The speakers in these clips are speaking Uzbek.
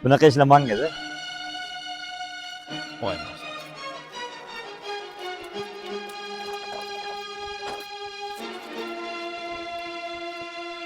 Bunaqa ishlamanganda. Voy.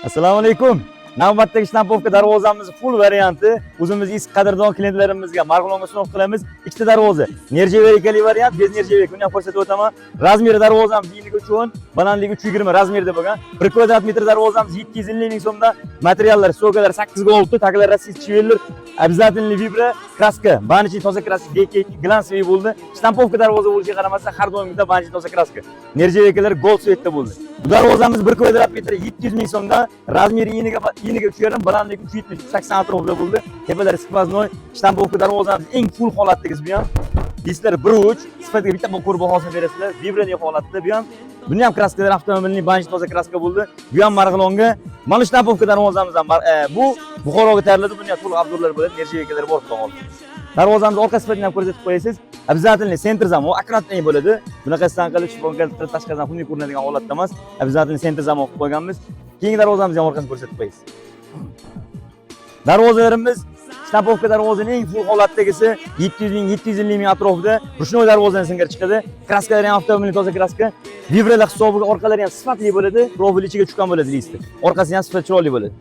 Assalomu alaykum. Navbatdagi shtampovka darvozamiz full varianti. O'zimiz eski qadrdon klientlarimizga marg'ilonga sinov qilamiz. Ikkita darvoza. Nerjeverikali variant, bez nerjevek. Buni ham ko'rsatib o'taman. Razmeri darvozamiz enligi 310, balandligi 320 razmerda bo'lgan. 1 kvadrat metr darvozamiz 750 ming so'mda. Materiallar, stokalar 8 ga 6, taglar rossiyskiy chivellar, обязательный vibra, kraska, banchi toza kraska, glansviy bo'ldi. Shtampovka darvoza bo'lishiga qaramasdan har doimgidek banchi toza kraska. Nerjevekalar gold svetda bo'ldi. Bu darvozamiz 1 kvadrat metr 700 ming so'mda, razmeri eniga 3,5, balandligi 370, 80 atrofida bo'ldi. Tepalari skvoznoy, shtampovka darvozamiz eng full holatdagi bu ham. Dislar 1.3, sifatga bitta ko'r bahosini berasizlar. Vibrali holatda bu ham. Buni ham kraskalar avtomobilning banchi toza kraska bo'ldi. Bu ham Marg'ilonga. Mana shtampovka darvozamiz ham bu Buxoroga tayyorladi. Bunga to'liq obzorlar bo'ladi, nerjevekalar bor xudo xohlasa. Darvozamiz orqa sifatini ham ko'rsatib qo'yasiz. Обязательно center zamon akkuratniy bo'ladi. Bunaqa stanqali shifon tashqaridan xunuk ko'rinadigan holatda emas. Обязательно center zamon qilib qo'yganmiz. Keyingi darvozamizni ham orqasini ko'rsatib qo'yasiz. Darvozalarimiz shtampovka darvozaning eng full holatdagisi 700 ming, 750 ming atrofida. Rushnoy darvozadan singari chiqadi. Kraskalar ham avtomobilning toza kraska. Vibralar hisobiga orqalari ham sifatli bo'ladi. Profil ichiga tushgan bo'ladi listi. Orqasi ham sifat chiroyli bo'ladi.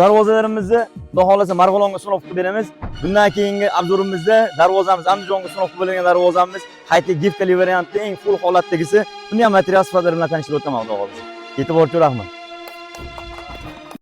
Darvozalarimizni xudo xolasa Marg'ilonga sinov qilib beramiz. Bundan keyingi obzorimizda darvozamiz Andijonga sinov qilib berilgan darvozamiz high-tech gifkali variantda eng full holatdagisi. Buni ham material sifatlari bilan tanishtirib o'taman xudo xolasa. E'tiborga rahmat.